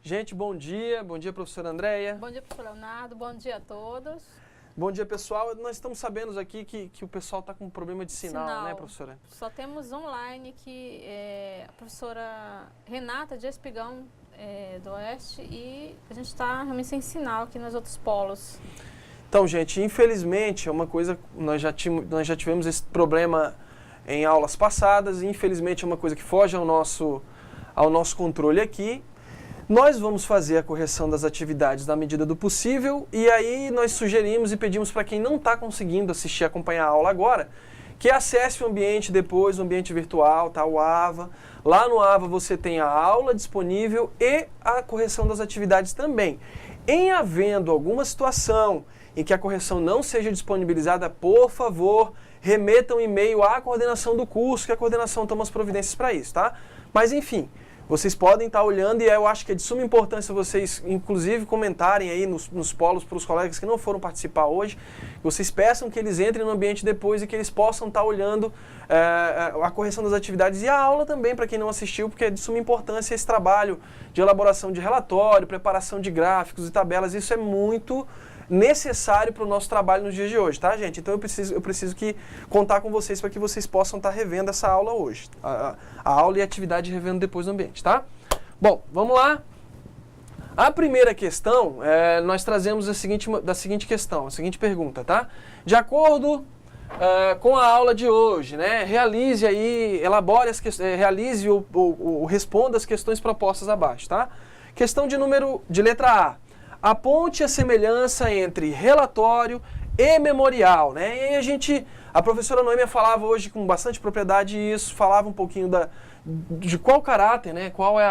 Gente, bom dia professora Andréia. Bom dia, professor Leonardo, bom dia a todos. Bom dia, pessoal. Nós estamos sabendo aqui que o pessoal está com um problema de sinal, né, professora? Só temos online que a professora Renata de Espigão do Oeste e a gente está realmente sem sinal aqui nos outros polos. Então, gente, infelizmente, é uma coisa, nós já tivemos esse problema em aulas passadas e infelizmente é uma coisa que foge ao nosso controle aqui. Nós vamos fazer a correção das atividades na medida do possível e aí nós sugerimos e pedimos para quem não está conseguindo assistir, acompanhar a aula agora, que acesse o ambiente depois, o ambiente virtual, tá? O AVA. Lá no AVA você tem a aula disponível e a correção das atividades também. Em havendo alguma situação em que a correção não seja disponibilizada, por favor, remeta um e-mail à coordenação do curso, que a coordenação toma as providências para isso, tá? Mas enfim, vocês podem estar olhando e eu acho que é de suma importância vocês, inclusive, comentarem aí nos polos para os colegas que não foram participar hoje. Vocês peçam que eles entrem no ambiente depois e que eles possam estar olhando a correção das atividades e a aula também, para quem não assistiu, porque é de suma importância esse trabalho de elaboração de relatório, preparação de gráficos e tabelas. Isso é muito necessário para o nosso trabalho nos dias de hoje, tá, gente? Então eu preciso contar com vocês para que vocês possam estar revendo essa aula hoje. A aula e a atividade revendo depois no ambiente, tá? Bom, vamos lá. A primeira questão, nós trazemos a seguinte pergunta, tá? De acordo com a aula de hoje, né? Realize aí, elabore as questões, realize ou responda as questões propostas abaixo, tá? Questão de letra A. Aponte a semelhança entre relatório e memorial, né? E aí a professora Noêmia falava hoje com bastante propriedade isso, falava um pouquinho de qual caráter, né? Qual é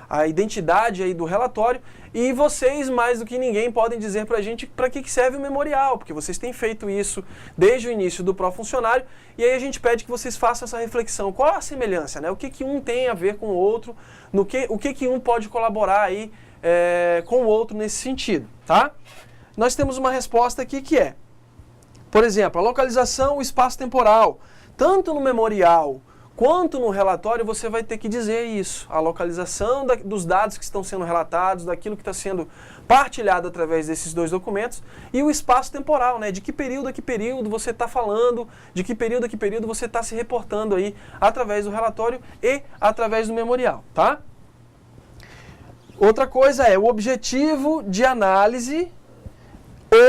a identidade aí do relatório, e vocês, mais do que ninguém, podem dizer pra gente para que serve o memorial, porque vocês têm feito isso desde o início do pró-funcionário, e aí a gente pede que vocês façam essa reflexão. Qual a semelhança, né? O que um tem a ver com o outro, o que um pode colaborar aí com o outro nesse sentido, tá? Nós temos uma resposta aqui que é, por exemplo, a localização, o espaço temporal. Tanto no memorial quanto no relatório você vai ter que dizer isso. A localização dos dados que estão sendo relatados, daquilo que está sendo partilhado através desses dois documentos, e o espaço temporal, né? De que período a que período você está falando, de que período a que período você está se reportando aí através do relatório e através do memorial, tá? Outra coisa é o objetivo de análise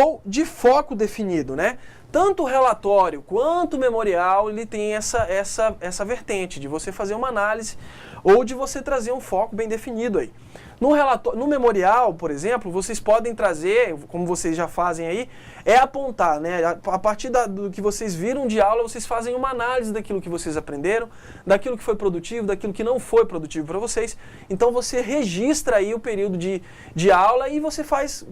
ou de foco definido, né? Tanto o relatório quanto o memorial, ele tem essa vertente de você fazer uma análise ou de você trazer um foco bem definido aí. No memorial, por exemplo, vocês podem trazer, como vocês já fazem aí, apontar, né? A partir do que vocês viram de aula, vocês fazem uma análise daquilo que vocês aprenderam, daquilo que foi produtivo, daquilo que não foi produtivo para vocês. Então você registra aí o período de aula e você faz,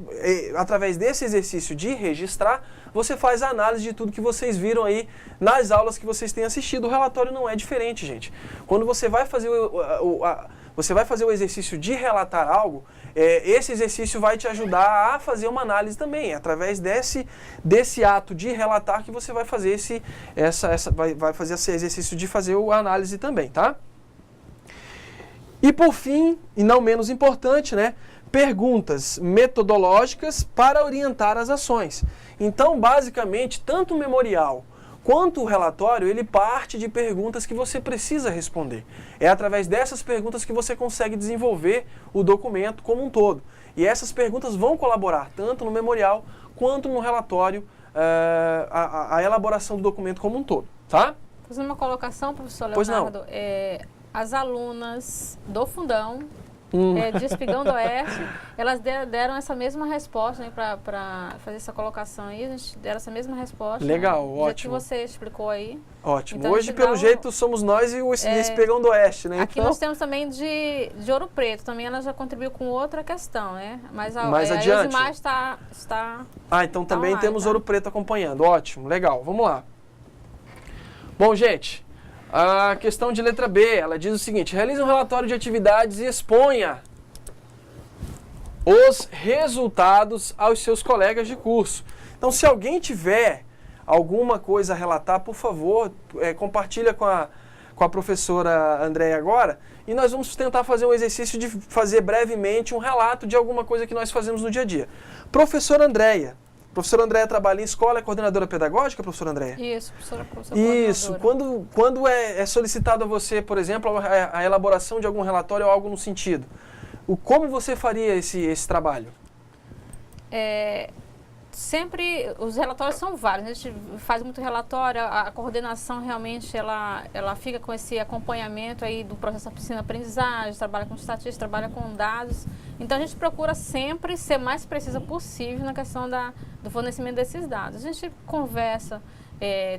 através desse exercício de registrar, você faz a análise de tudo que vocês viram aí nas aulas que vocês têm assistido. O relatório não é diferente, gente. Quando você vai fazer o exercício de relatar algo, esse exercício vai te ajudar a fazer uma análise também. É através desse ato de relatar que você vai fazer vai fazer esse exercício de fazer a análise também, tá? E por fim, e não menos importante, né? Perguntas metodológicas para orientar as ações. Então, basicamente, tanto o memorial quanto o relatório, ele parte de perguntas que você precisa responder. É através dessas perguntas que você consegue desenvolver o documento como um todo. E essas perguntas vão colaborar tanto no memorial quanto no relatório, a elaboração do documento como um todo, tá? Fazendo uma colocação, professor Pois Leonardo, não. As alunas do Fundão, de Espigão do Oeste, elas deram essa mesma resposta, né, para fazer essa colocação aí, a gente deram essa mesma resposta. Legal, né, ótimo. Que você explicou aí. Ótimo. Então, hoje, pelo jeito, somos nós e o Espigão do Oeste, né? Aqui então, nós temos também de Ouro Preto, também ela já contribuiu com outra questão, né? Mas mais adiante. A Elzimar está então também online, temos tá? Ouro Preto acompanhando. Ótimo, legal. Vamos lá. Bom, gente, a questão de letra B, ela diz o seguinte: realize um relatório de atividades e exponha os resultados aos seus colegas de curso. Então, se alguém tiver alguma coisa a relatar, por favor, compartilha com a professora Andréia agora, e nós vamos tentar fazer um exercício de fazer brevemente um relato de alguma coisa que nós fazemos no dia a dia. Professora Andréia. Professora Andréia trabalha em escola, é coordenadora pedagógica, professora Andréia? Isso, professora Isso. Quando é solicitado a você, por exemplo, a elaboração de algum relatório ou algo no sentido, como você faria esse trabalho? Sempre, os relatórios são vários, a gente faz muito relatório, a coordenação realmente, ela fica com esse acompanhamento aí do processo da ensino-aprendizagem, trabalha com estatística, trabalha com dados, então a gente procura sempre ser mais precisa possível na questão do fornecimento desses dados. A gente conversa,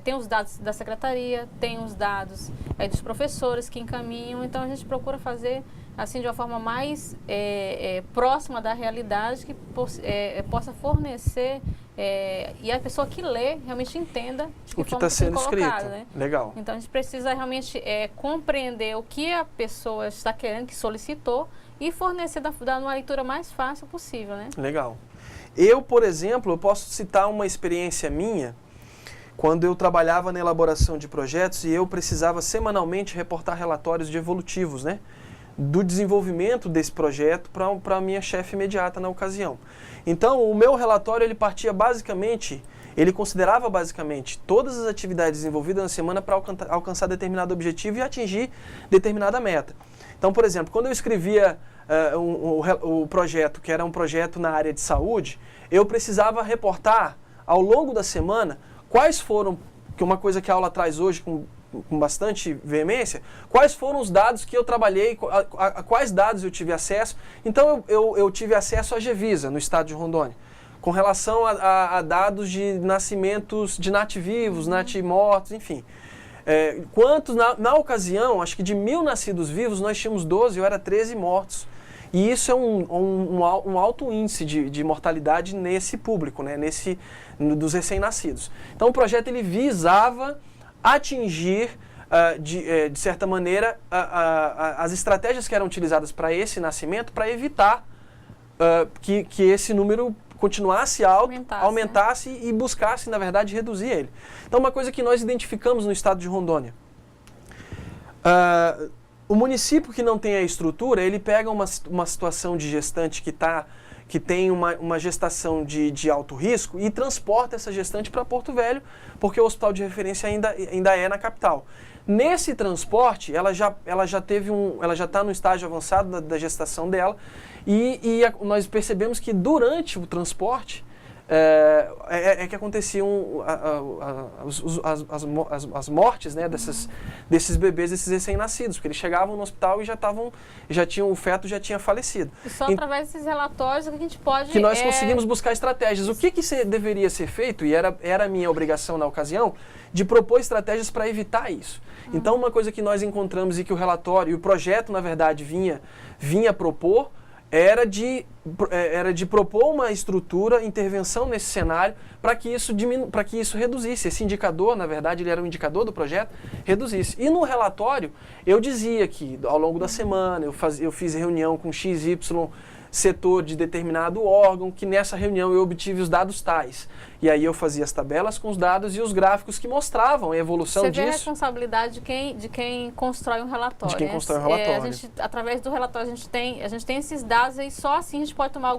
tem os dados da secretaria, tem os dados dos professores que encaminham, então a gente procura fazer assim de uma forma mais próxima da realidade, que possa fornecer e a pessoa que lê realmente entenda o que está sendo escrito. Né? Legal. Então a gente precisa realmente compreender o que a pessoa está querendo, que solicitou, e fornecer dando uma leitura mais fácil possível. Né? Legal. Eu, por exemplo, eu posso citar uma experiência minha quando eu trabalhava na elaboração de projetos e eu precisava semanalmente reportar relatórios de evolutivos, né? Do desenvolvimento desse projeto para a minha chefe imediata na ocasião. Então, o meu relatório, ele considerava basicamente todas as atividades desenvolvidas na semana para alcançar determinado objetivo e atingir determinada meta. Então, por exemplo, quando eu escrevia o projeto, que era um projeto na área de saúde, eu precisava reportar ao longo da semana quais foram, que é uma coisa que a aula traz hoje com bastante veemência, quais foram os dados que eu trabalhei, a quais dados eu tive acesso. Então eu tive acesso à Gevisa, no estado de Rondônia, com relação a dados de nascimentos de nativivos, natimortos, enfim. Quantos, na ocasião, acho que de 1.000 nascidos vivos, nós tínhamos 12, eu era 13 mortos. E isso é um alto índice de mortalidade nesse público, né, dos recém-nascidos. Então o projeto ele visava atingir, de certa maneira, as estratégias que eram utilizadas para esse nascimento, para evitar que esse número continuasse alto, aumentasse e buscasse, na verdade, reduzir ele. Então, uma coisa que nós identificamos no estado de Rondônia. O município que não tem a estrutura, ele pega uma situação de gestante que tem uma gestação de alto risco e transporta essa gestante para Porto Velho, porque o hospital de referência ainda é na capital. Nesse transporte, ela já está no estágio avançado da gestação dela e nós percebemos que durante o transporte que aconteciam as mortes, né, desses bebês, desses recém-nascidos, porque eles chegavam no hospital e o feto já tinha falecido. E só através desses relatórios que a gente pode... Que nós conseguimos buscar estratégias. O que deveria ser feito, e era a minha obrigação na ocasião, de propor estratégias para evitar isso. Então, uma coisa que nós encontramos e que o relatório e o projeto, na verdade, vinha propor, era de propor uma estrutura, intervenção nesse cenário, para que isso reduzisse. Esse indicador, na verdade, ele era um indicador do projeto, reduzisse. E no relatório, eu dizia que, ao longo da semana, eu fiz reunião com XY setor de determinado órgão, que nessa reunião eu obtive os dados tais. E aí eu fazia as tabelas com os dados e os gráficos que mostravam a evolução disso. Você vê a responsabilidade de quem constrói um relatório. De quem constrói um relatório. Através do relatório, a gente tem esses dados e só assim a gente pode tomar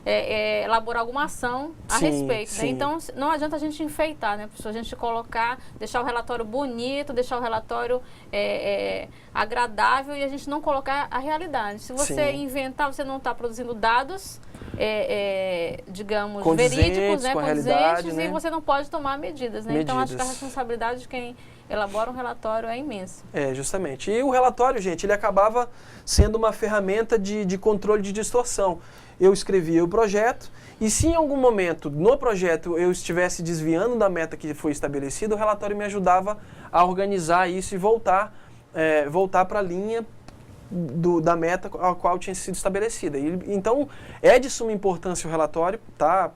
elaborar alguma ação a respeito. Né? Então, não adianta a gente enfeitar, né, professor? A gente deixar o relatório bonito, deixar o relatório agradável e a gente não colocar a realidade. Se você inventar, você não está produzindo dados, digamos, verídicos, né, condizentes, né? E você não pode tomar medidas, né? Então, acho que a responsabilidade de quem elabora um relatório é imensa. Justamente. E o relatório, gente, ele acabava sendo uma ferramenta de controle de distorção. Eu escrevia o projeto e se em algum momento no projeto eu estivesse desviando da meta que foi estabelecida, o relatório me ajudava a organizar isso e voltar para a linha da meta a qual tinha sido estabelecida. Então, é de suma importância o relatório, tá?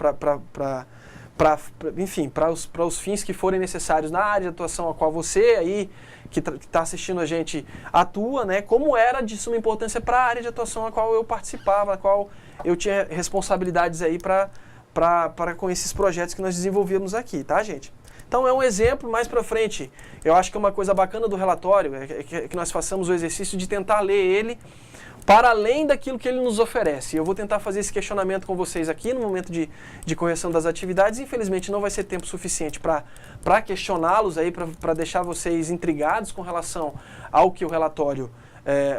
Enfim, para os fins que forem necessários na área de atuação a qual você aí, que está assistindo a gente, atua, né? Como era de suma importância para a área de atuação a qual eu participava, a qual eu tinha responsabilidades aí com esses projetos que nós desenvolvíamos aqui, tá, gente? Então é um exemplo mais para frente. Eu acho que é uma coisa bacana do relatório é que nós façamos o exercício de tentar ler ele para além daquilo que ele nos oferece. Eu vou tentar fazer esse questionamento com vocês aqui no momento de correção das atividades. Infelizmente não vai ser tempo suficiente para questioná-los aí, para deixar vocês intrigados com relação ao que o relatório,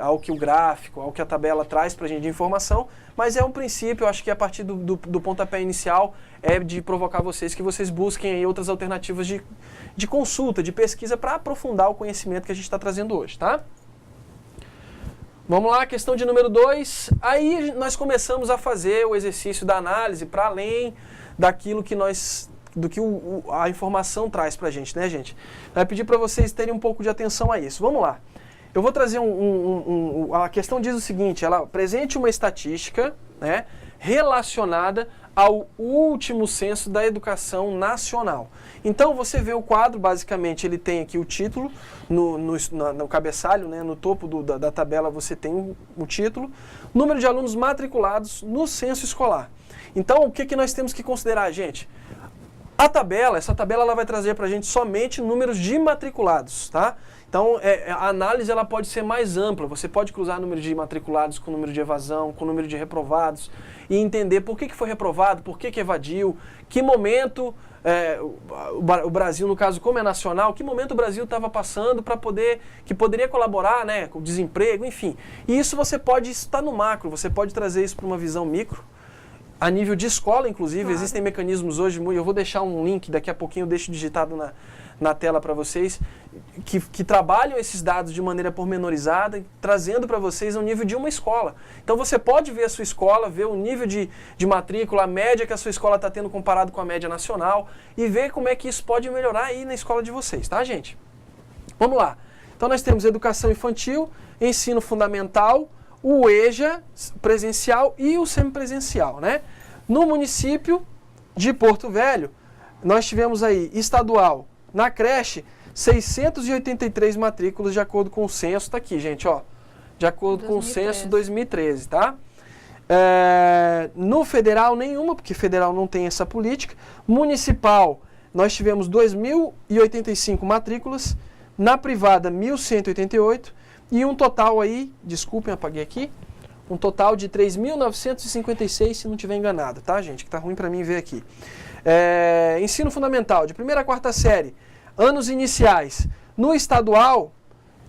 ao que o gráfico, ao que a tabela traz para a gente de informação, mas é um princípio, eu acho que a partir do pontapé inicial é de provocar vocês que vocês busquem aí outras alternativas de consulta, de pesquisa para aprofundar o conhecimento que a gente está trazendo hoje, tá? Vamos lá, questão de número 2. Aí nós começamos a fazer o exercício da análise para além daquilo que a informação traz para a gente, né, gente? Vai pedir para vocês terem um pouco de atenção a isso. Vamos lá. Eu vou trazer a questão diz o seguinte, ela apresente uma estatística, né, relacionada ao último censo da educação nacional. Então você vê o quadro, basicamente ele tem aqui o título, no cabeçalho, né, no topo da tabela você tem o título, número de alunos matriculados no censo escolar. Então o que nós temos que considerar, gente? Essa tabela ela vai trazer para a gente somente números de matriculados, tá? Então, a análise ela pode ser mais ampla. Você pode cruzar número de matriculados com número de evasão, com número de reprovados e entender por que foi reprovado, por que evadiu, que momento o Brasil, no caso, como é nacional, que momento o Brasil estava passando que poderia colaborar, né, com o desemprego, enfim. E isso você pode estar no macro, você pode trazer isso para uma visão micro. A nível de escola, inclusive, claro. Existem mecanismos hoje, eu vou deixar um link, daqui a pouquinho eu deixo digitado na tela para vocês, que trabalham esses dados de maneira pormenorizada, trazendo para vocês um nível de uma escola. Então você pode ver a sua escola, ver o nível de matrícula, a média que a sua escola está tendo comparado com a média nacional, e ver como é que isso pode melhorar aí na escola de vocês, tá, gente? Vamos lá. Então nós temos educação infantil, ensino fundamental, o EJA presencial e o semipresencial, né? No município de Porto Velho, nós tivemos aí estadual, na creche, 683 matrículas de acordo com o censo, tá aqui, gente, ó, de acordo 2013. Com o censo 2013, tá? No federal, nenhuma, porque federal não tem essa política. Municipal, nós tivemos 2.085 matrículas, na privada, 1.188, e um total aí, desculpem, apaguei aqui, um total de 3.956, se não estiver enganado, tá, gente? Que tá ruim para mim ver aqui. Ensino fundamental, de 1ª a 4ª série, anos iniciais. No estadual,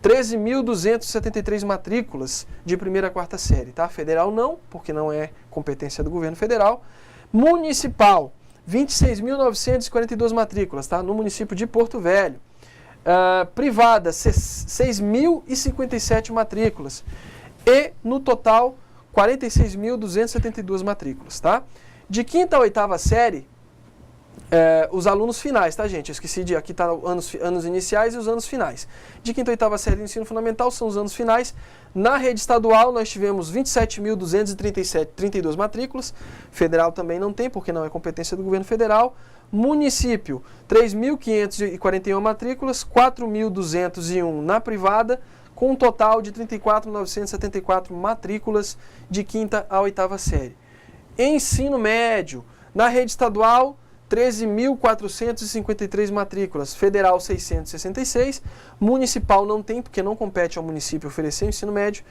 13.273 matrículas de 1ª a 4ª série, tá? Federal não, porque não é competência do governo federal. Municipal, 26.942 matrículas, tá? No município de Porto Velho. Privada, 6.057 matrículas. E, no total, 46.272 matrículas, tá? De 5ª a 8ª série, os alunos finais, tá, gente? Eu esqueci de... Aqui tá anos iniciais e os anos finais. De 5ª a 8ª série do ensino fundamental são os anos finais. Na rede estadual, nós tivemos 27.232 matrículas. Federal também não tem, porque não é competência do governo federal. Município, 3.541 matrículas, 4.201 na privada, com um total de 34.974 matrículas de 5ª a 8ª série. Ensino médio, na rede estadual, 13.453 matrículas, federal 666, municipal não tem, porque não compete ao município oferecer ensino médio,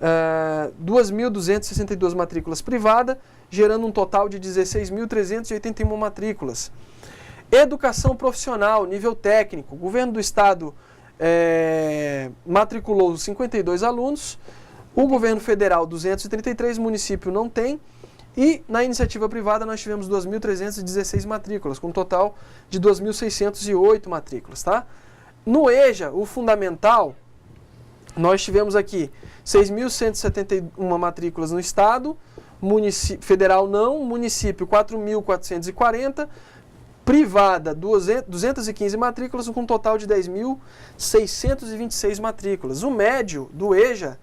2.262 matrículas privada, gerando um total de 16.381 matrículas. Educação profissional, nível técnico, o governo do estado matriculou 52 alunos, o governo federal 233, município não tem, e na iniciativa privada nós tivemos 2.316 matrículas, com um total de 2.608 matrículas, tá? No EJA, o fundamental, nós tivemos aqui 6.171 matrículas no estado, federal não, município 4.440, privada 215 matrículas, com um total de 10.626 matrículas. O médio do EJA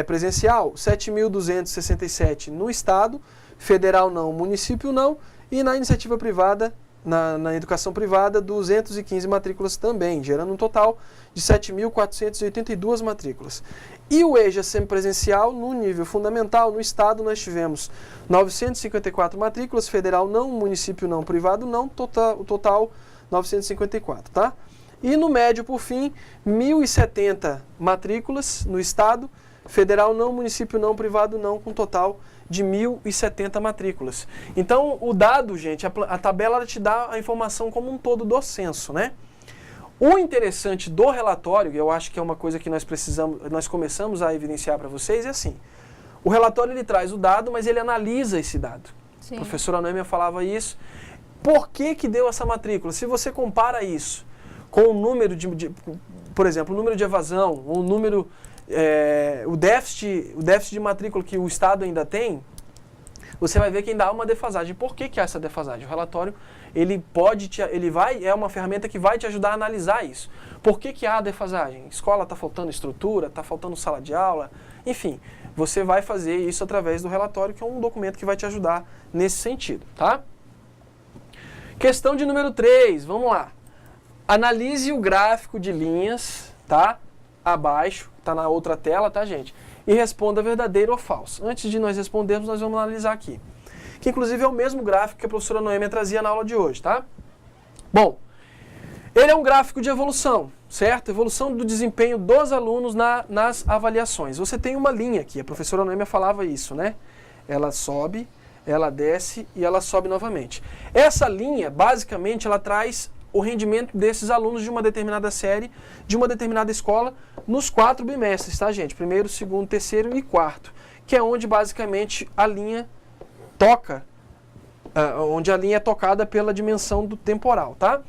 presencial, 7.267 no estado, federal não, município não, e na iniciativa privada, na educação privada, 215 matrículas também, gerando um total de 7.482 matrículas. E o EJA semipresencial, no nível fundamental, no estado, nós tivemos 954 matrículas, federal não, município não, privado não, o total 954, tá? E no médio, por fim, 1.070 matrículas no estado, federal não, município não, privado não, com total de 1.070 matrículas. Então, o dado, gente, a tabela ela te dá a informação como um todo do censo, né? O interessante do relatório, e eu acho que é uma coisa que nós começamos a evidenciar para vocês, é assim, o relatório ele traz o dado, mas ele analisa esse dado. Sim. A professora Noêmia falava isso. Por que que deu essa matrícula? Se você compara isso com o número por exemplo, o número de evasão, o número, o déficit de matrícula que o Estado ainda tem, você vai ver que ainda há uma defasagem. Por que que há essa defasagem? O relatório, é uma ferramenta que vai te ajudar a analisar isso. Por que que há defasagem? Escola está faltando estrutura, está faltando sala de aula, enfim, você vai fazer isso através do relatório, que é um documento que vai te ajudar nesse sentido, tá? Questão de número 3, vamos lá. Analise o gráfico de linhas, tá? Abaixo, tá na outra tela, tá, gente? E responda verdadeiro ou falso. Antes de nós respondermos, nós vamos analisar aqui. Que inclusive é o mesmo gráfico que a professora Noêmia trazia na aula de hoje, tá? Bom, ele é um gráfico de evolução, certo? Evolução do desempenho dos alunos nas avaliações. Você tem uma linha aqui, a professora Noêmia falava isso, né? Ela sobe, ela desce e ela sobe novamente. Essa linha, basicamente, ela traz o rendimento desses alunos de uma determinada série, de uma determinada escola, nos 4 bimestres, tá, gente? Primeiro, segundo, terceiro e quarto, que é onde, basicamente, a linha toca, onde a linha é tocada pela dimensão do temporal, tá?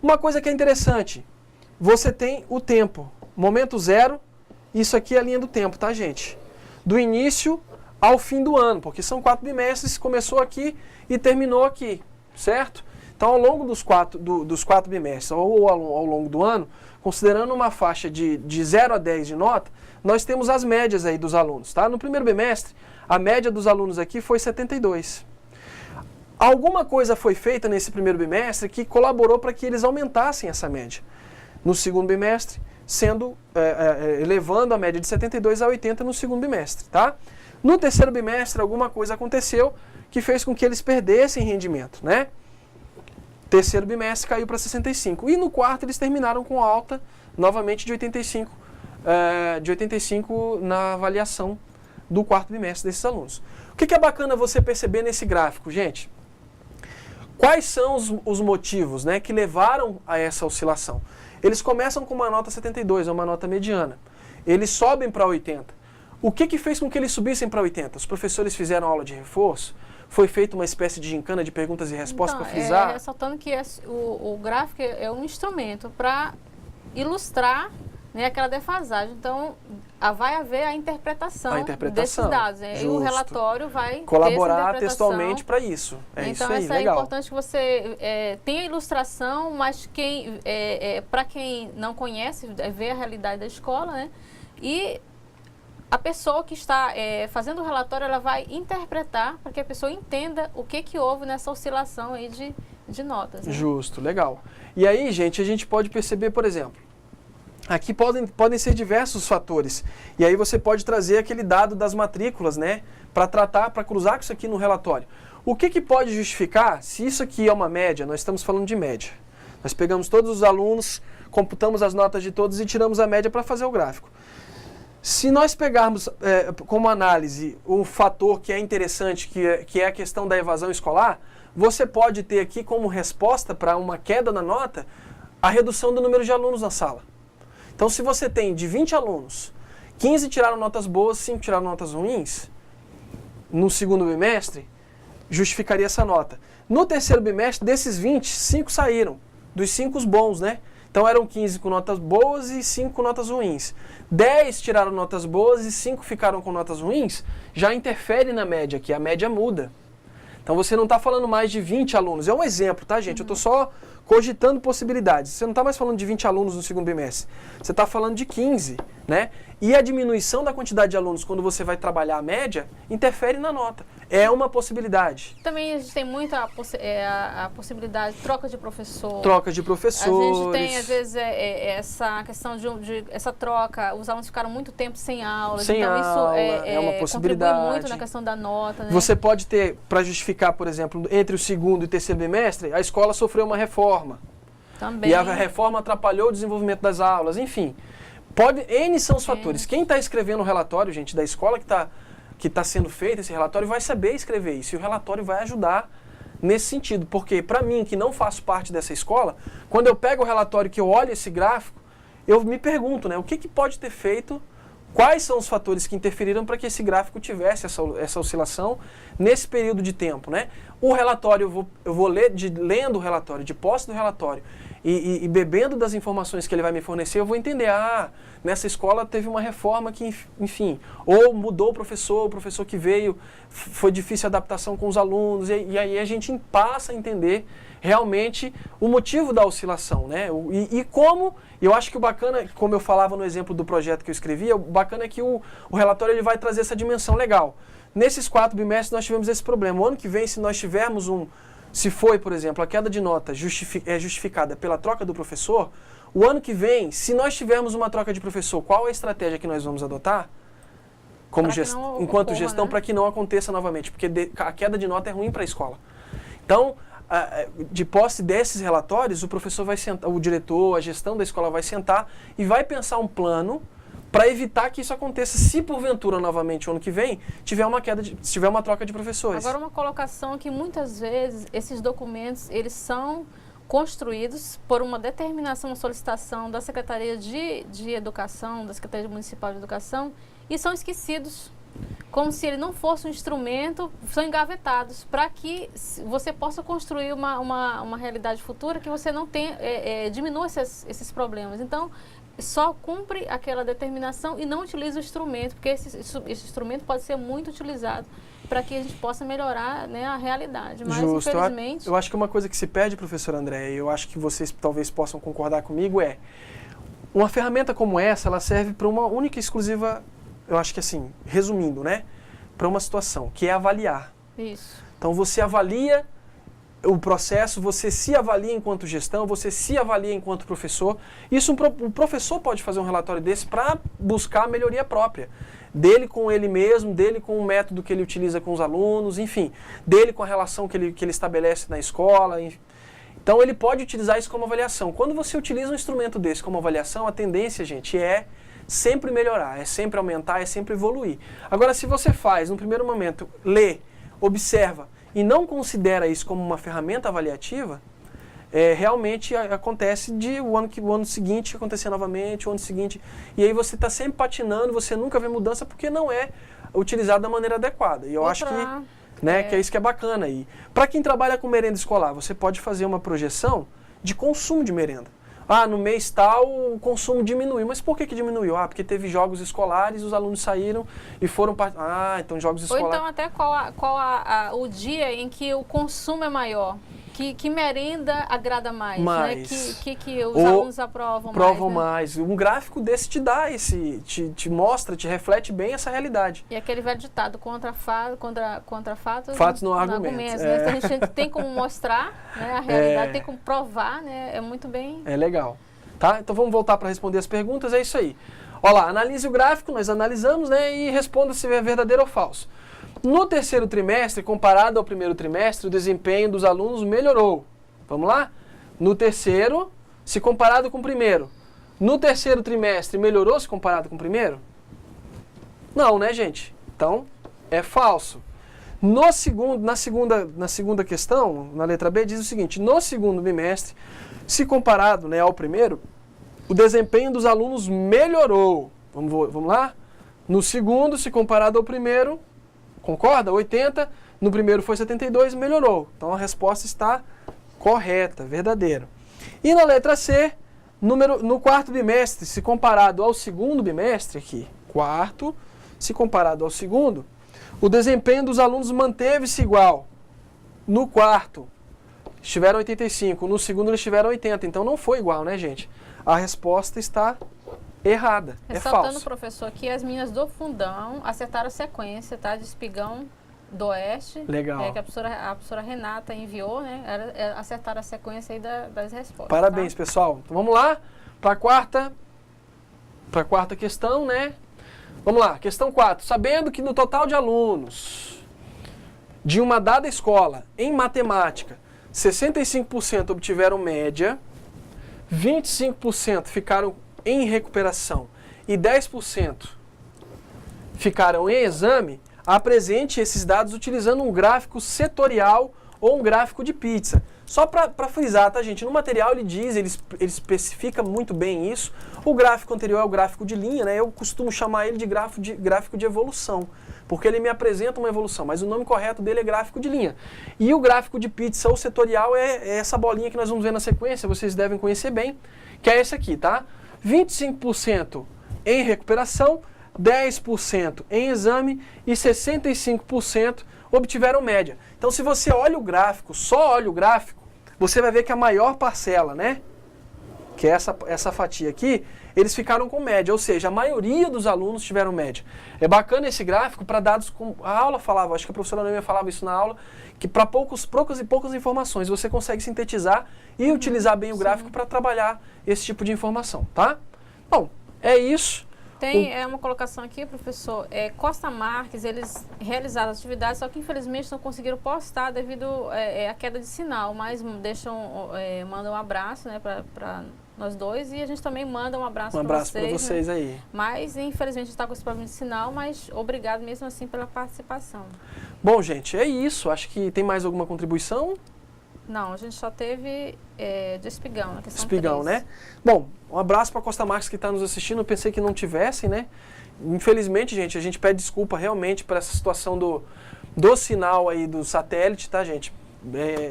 Uma coisa que é interessante, você tem o tempo, momento zero, isso aqui é a linha do tempo, tá, gente? Do início ao fim do ano, porque são 4 bimestres, começou aqui e terminou aqui, certo? Então, ao longo dos 4 bimestres, ou ao longo do ano, considerando uma faixa de 0 a 10 de nota, nós temos as médias aí dos alunos, tá? No primeiro bimestre, a média dos alunos aqui foi 72. Alguma coisa foi feita nesse primeiro bimestre que colaborou para que eles aumentassem essa média. No segundo bimestre, elevando a média de 72 a 80 no segundo bimestre, tá? No terceiro bimestre, alguma coisa aconteceu que fez com que eles perdessem rendimento, né? Terceiro bimestre caiu para 65. E no quarto eles terminaram com alta, novamente, de 85 na avaliação do quarto bimestre desses alunos. O que é bacana você perceber nesse gráfico, gente? Quais são os motivos, né, que levaram a essa oscilação? Eles começam com uma nota 72, é uma nota mediana. Eles sobem para 80. O que fez com que eles subissem para 80? Os professores fizeram aula de reforço? Foi feita uma espécie de gincana de perguntas e respostas para frisar? Ressaltando que o gráfico é um instrumento para ilustrar, né, aquela defasagem. Então, vai haver a interpretação desses dados. Né? E o relatório vai colaborar textualmente para isso. Então, isso aí, é legal. importante que você tenha a ilustração, mas para quem não conhece, ver a realidade da escola, né? E a pessoa que está fazendo o relatório, ela vai interpretar para que a pessoa entenda o que houve nessa oscilação aí de notas. Né? Justo, legal. E aí, gente, a gente pode perceber, por exemplo, aqui podem ser diversos fatores. E aí você pode trazer aquele dado das matrículas, né? Para cruzar com isso aqui no relatório. O que pode justificar, se isso aqui é uma média, nós estamos falando de média. Nós pegamos todos os alunos, computamos as notas de todos e tiramos a média para fazer o gráfico. Se nós pegarmos como análise o fator que é interessante, que é a questão da evasão escolar, você pode ter aqui como resposta para uma queda na nota a redução do número de alunos na sala. Então, se você tem de 20 alunos, 15 tiraram notas boas, 5 tiraram notas ruins, no segundo bimestre, justificaria essa nota. No terceiro bimestre, desses 20, 5 saíram, dos 5 os bons, né? Então eram 15 com notas boas e 5 com notas ruins. 10 tiraram notas boas e 5 ficaram com notas ruins, já interfere na média aqui, a média muda. Então você não está falando mais de 20 alunos. É um exemplo, tá, gente? Eu estou só cogitando possibilidades. Você não está mais falando de 20 alunos no segundo bimestre. Você está falando de 15, né? E a diminuição da quantidade de alunos quando você vai trabalhar a média interfere na nota. É uma possibilidade. Também a gente tem muito a possibilidade de troca de professor. Troca de professores. A gente tem, às vezes, essa questão de essa troca. Os alunos ficaram muito tempo sem aulas. Sem então, aula, isso uma possibilidade. Contribui muito na questão da nota. Né? Você pode ter, para justificar, por exemplo, entre o segundo e terceiro bimestre, a escola sofreu uma reforma. Também. E a reforma atrapalhou o desenvolvimento das aulas, enfim. N são os fatores. Quem está escrevendo o relatório, gente, da escola que tá sendo feito esse relatório, vai saber escrever isso. E o relatório vai ajudar nesse sentido. Porque, para mim, que não faço parte dessa escola, quando eu pego o relatório que eu olho esse gráfico, eu me pergunto, né, o que pode ter feito, quais são os fatores que interferiram para que esse gráfico tivesse essa oscilação nesse período de tempo, né? O relatório, eu vou lendo o relatório, de posse do relatório, e bebendo das informações que ele vai me fornecer, eu vou entender, nessa escola teve uma reforma que, enfim, ou mudou o professor que veio, foi difícil a adaptação com os alunos, e aí a gente passa a entender realmente o motivo da oscilação, né? E como, eu acho que o bacana, como eu falava no exemplo do projeto que eu escrevi, o bacana é que o relatório ele vai trazer essa dimensão legal. Nesses 4 bimestres nós tivemos esse problema. O ano que vem, se nós tivermos se foi, por exemplo, a queda de nota é justificada pela troca do professor, o ano que vem, se nós tivermos uma troca de professor, qual a estratégia que nós vamos adotar? Enquanto gestão, para que não aconteça novamente, porque a queda de nota é ruim para a escola. Então, de posse desses relatórios, o professor vai sentar, o diretor, a gestão da escola vai sentar e vai pensar um plano para evitar que isso aconteça, se porventura novamente o ano que vem tiver uma troca de professores. Agora, uma colocação que muitas vezes esses documentos eles são construídos por uma determinação, uma solicitação da Secretaria de Educação, da Secretaria Municipal de Educação, e são esquecidos, como se ele não fosse um instrumento, são engavetados, para que você possa construir uma realidade futura que você não tenha, diminua esses problemas. Então, só cumpre aquela determinação e não utiliza o instrumento, porque esse instrumento pode ser muito utilizado para que a gente possa melhorar, né, a realidade. Mas, justo, infelizmente... Eu acho que uma coisa que se perde, professora André, e eu acho que vocês talvez possam concordar comigo, uma ferramenta como essa, ela serve para uma única e exclusiva, eu acho que assim, resumindo, né, para uma situação, que é avaliar. Isso. Então você avalia o processo, você se avalia enquanto gestão, você se avalia enquanto professor. Isso o professor pode fazer um relatório desse para buscar a melhoria própria. Dele com ele mesmo, dele com o método que ele utiliza com os alunos, enfim, dele com a relação que ele estabelece na escola. Então ele pode utilizar isso como avaliação. Quando você utiliza um instrumento desse como avaliação, a tendência, gente, é sempre melhorar, é sempre aumentar, é sempre evoluir. Agora, se você faz, no primeiro momento, lê, observa, e não considera isso como uma ferramenta avaliativa, realmente acontece o ano seguinte acontecer novamente, o ano seguinte, e aí você está sempre patinando, você nunca vê mudança porque não é utilizado da maneira adequada. E eu acho que é isso que é bacana. E para quem trabalha com merenda escolar, você pode fazer uma projeção de consumo de merenda. No mês tal o consumo diminuiu. Mas por que diminuiu? Porque teve jogos escolares, os alunos saíram e foram... então jogos escolares... Ou então até qual o dia em que o consumo é maior. Que merenda agrada mais, né? Que os alunos aprovam mais. Um gráfico desse te dá te mostra, te reflete bem essa realidade. E aquele velho ditado, contra fatos... Fatos não argumentos. Né? A gente tem como mostrar, né, a realidade, tem como provar, né? É muito bem... É legal. Tá? Então vamos voltar para responder as perguntas, é isso aí. Olha lá, analise o gráfico, nós analisamos, né, e responda se é verdadeiro ou falso. No terceiro trimestre, comparado ao primeiro trimestre, o desempenho dos alunos melhorou. Vamos lá? No terceiro, se comparado com o primeiro. No terceiro trimestre, melhorou se comparado com o primeiro? Não, né, gente? Então, é falso. Na segunda questão, na letra B, diz o seguinte: no segundo bimestre, se comparado, né, ao primeiro, o desempenho dos alunos melhorou. Vamos lá? No segundo, se comparado ao primeiro... Concorda? 80, no primeiro foi 72, melhorou. Então a resposta está correta, verdadeira. E na letra C, no quarto bimestre, se comparado ao segundo bimestre, aqui, quarto, se comparado ao segundo, o desempenho dos alunos manteve-se igual. No quarto, estiveram 85, no segundo eles tiveram 80, então não foi igual, né, gente? A resposta está errada, é falso. Ressaltando, professor, que as meninas do fundão acertaram a sequência, tá? De Espigão do Oeste. Legal. Que a professora Renata enviou, né? Acertaram a sequência aí das respostas. Parabéns, tá? Pessoal. Então vamos lá para a quarta questão, né? Vamos lá, questão 4. Sabendo que no total de alunos de uma dada escola em matemática, 65% obtiveram média, 25% ficaram em recuperação e 10% ficaram em exame, apresente esses dados utilizando um gráfico setorial ou um gráfico de pizza. Só para frisar, tá, gente? No material ele diz, ele especifica muito bem isso. O gráfico anterior é o gráfico de linha, né? Eu costumo chamar ele de gráfico de evolução, porque ele me apresenta uma evolução, mas o nome correto dele é gráfico de linha. E o gráfico de pizza ou setorial é essa bolinha que nós vamos ver na sequência, vocês devem conhecer bem, que é esse aqui, tá? 25% em recuperação, 10% em exame e 65% obtiveram média. Então, se você olha o gráfico, só olha o gráfico, você vai ver que a maior parcela, né, que é essa fatia aqui, eles ficaram com média, ou seja, a maioria dos alunos tiveram média. É bacana esse gráfico para dados com... A aula falava, acho que a professora Noêmia falava isso na aula, que para poucas informações você consegue sintetizar e utilizar bem o gráfico para trabalhar esse tipo de informação, tá? Bom, é isso. Tem uma colocação aqui, professor, Costa Marques, eles realizaram atividades, só que infelizmente não conseguiram postar devido à queda de sinal, mas mandam um abraço, né, para nós dois, e a gente também manda um abraço para vocês, né? Aí. Mas infelizmente a gente está com esse problema de sinal, mas obrigado mesmo assim pela participação. Bom, gente, é isso. Acho que tem mais alguma contribuição? Não, a gente só teve de Espigão, na questão Espigão, 3. né? Bom, um abraço para Costa Marques que está nos assistindo. Eu pensei que não tivessem, né? Infelizmente, gente, a gente pede desculpa realmente por essa situação do sinal aí do satélite, tá, gente?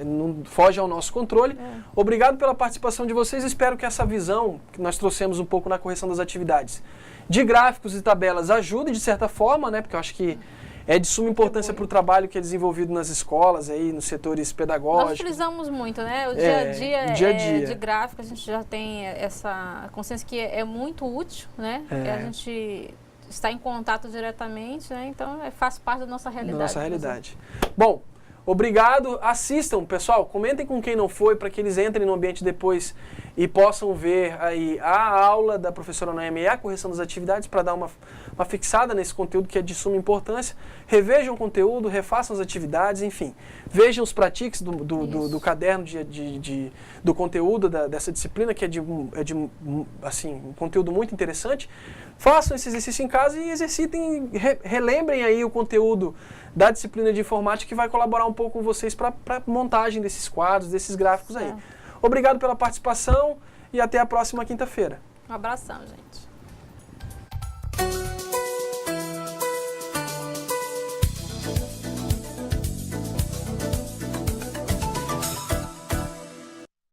Não foge ao nosso controle. Obrigado pela participação de vocês. Espero que essa visão que nós trouxemos um pouco na correção das atividades de gráficos e tabelas ajude de certa forma, né? Porque eu acho que é de suma importância para o trabalho que é desenvolvido nas escolas, aí, nos setores pedagógicos. Nós utilizamos muito, né? O dia a dia de gráfico, a gente já tem essa consciência que é muito útil, né? A gente está em contato diretamente, né? Então, faz parte da nossa realidade. Bom, obrigado. Assistam, pessoal. Comentem com quem não foi, para que eles entrem no ambiente depois e possam ver aí a aula da professora Noêmia e a correção das atividades para dar uma fixada nesse conteúdo que é de suma importância. Revejam o conteúdo, refaçam as atividades, enfim. Vejam os pratiques do caderno do conteúdo dessa disciplina, que é assim, um conteúdo muito interessante. Façam esse exercício em casa e exercitem, relembrem aí o conteúdo da disciplina de informática que vai colaborar um pouco com vocês para a montagem desses quadros, desses gráficos aí. Obrigado pela participação e até a próxima quinta-feira. Um abração, gente.